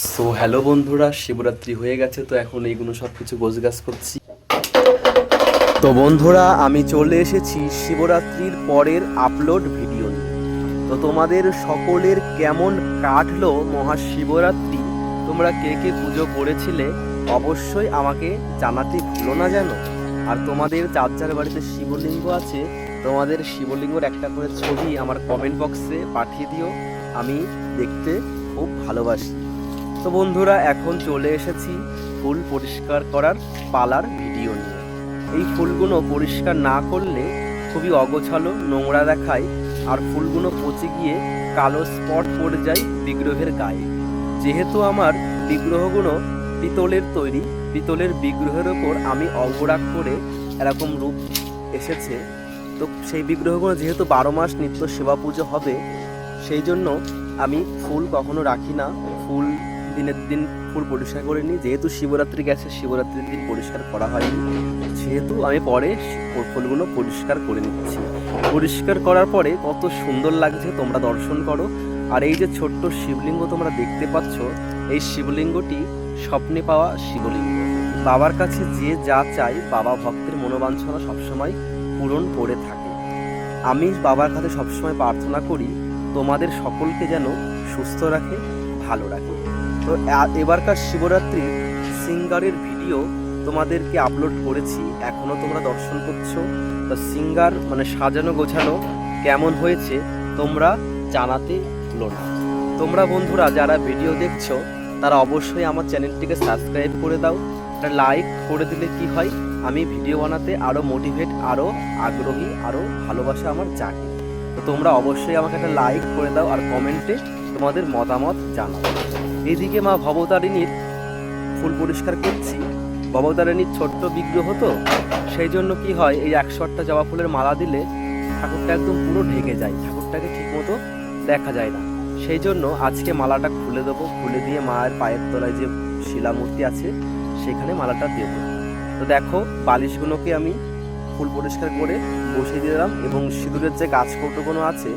So hello বন্ধুরা, শিবরাত্রি হয়ে গেছে, তো এখন এইগুলো সব কিছু গোছগাছ করছি। তো বন্ধুরা, আমি চলে এসেছি শিবরাত্রির পরের আপলোড ভিডিও নিয়ে। তো তোমাদের সকলের কেমন কাটলো মহাশিবরাত্রি? তোমরা কে কে পুজো করেছিলে অবশ্যই আমাকে জানাতে ভুলো না যেন। আর তোমাদের যার যার বাড়িতে শিবলিঙ্গ আছে, তোমাদের শিবলিঙ্গর একটা করে ছবি আমার কমেন্ট বক্সে পাঠিয়ে দিও, আমি দেখতে খুব ভালোবাসি। তো বন্ধুরা, এখন চলে এসেছি ফুল পরিষ্কার করার পালার ভিডিও নিয়ে। এই ফুলগুলো পরিষ্কার না করলে খুবই অগোছালো, নোংরা দেখায়, আর ফুলগুলো পচে গিয়ে কালো স্পট পড়ে যায় বিগ্রহের গায়ে। যেহেতু আমার বিগ্রহগুলো পিতলের তৈরি, পিতলের বিগ্রহের ওপর আমি অঙ্গরাগ করে এরকম রূপ এসেছে, তো সেই বিগ্রহগুলো যেহেতু 12 মাস নিত্য সেবা পুজো হবে, সেই জন্য আমি ফুল কখনো রাখি না। ফুল দিনের দিন ফুল পরিষ্কার করে নিই। যেহেতু শিবরাত্রি গেছে, শিবরাত্রির দিন পরিষ্কার করা হয়নি, সেহেতু আমি পরে ফুলগুলো পরিষ্কার করে নিচ্ছি। পরিষ্কার করার পরে কত সুন্দর লাগছে তোমরা দর্শন করো। আর এই যে ছোট্ট শিবলিঙ্গ তোমরা দেখতে পাচ্ছ, এই শিবলিঙ্গটি স্বপ্নে পাওয়া শিবলিঙ্গ। বাবার কাছে যে যা চাই, বাবা ভক্তের মনোবাঞ্ছনা সবসময় পূরণ করে থাকে। আমি বাবার কাছে সবসময় প্রার্থনা করি তোমাদের সকলকে যেন সুস্থ রাখে, ভালো রাখে। তো এবারকার শিবরাত্রির সিঙ্গারের ভিডিও তোমাদেরকে আপলোড করেছি, এখনও তোমরা দর্শন করছো। তো সিঙ্গার মানে সাজানো গোছানো কেমন হয়েছে তোমরা জানাতে ভুলো না। তোমরা বন্ধুরা যারা ভিডিও দেখছো তারা অবশ্যই আমার চ্যানেলটিকে সাবস্ক্রাইব করে দাও। একটা লাইক করে দিলে কি হয়, আমি ভিডিও বানাতে আরও মোটিভেট, আরও আগ্রহী, আরও ভালোবাসা আমার জাগে। তো তোমরা অবশ্যই আমাকে একটা লাইক করে দাও আর কমেন্টে তোমাদের মতামত জানাও। এদিকে মা ভবতারিণীর ফুল পরিষ্কার করছি। ভবতারিণীর ছোট্ট বিগ্রহ, তো সেই জন্য কি হয়, এই 108টা জবা ফুলের মালা দিলে ঠাকুরটা একদম পুরো ঢেকে যায়, ঠাকুরটাকে ঠিকমতো দেখা যায় না। সেই জন্য আজকে মালাটা খুলে দেবো, খুলে দিয়ে মায়ের পায়ের তলায় যে শিলামূর্তি আছে সেখানে মালাটা দেব। তো দেখো, বালিশগুলোকে আমি ফুল পরিষ্কার করে বসিয়ে দিলাম, এবং সিঁদুরের যে গাছ কৌটোগুলো আছে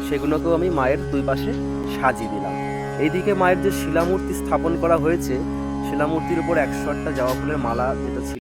সেগুলোকেও আমি মায়ের দুই পাশে সাজিয়ে দিলাম। এইদিকে মায়ের যে শিলামূর্তি স্থাপন করা হয়েছে, শিলামূর্তির উপর 108টা জবা ফুলের মালা যেটা ছিল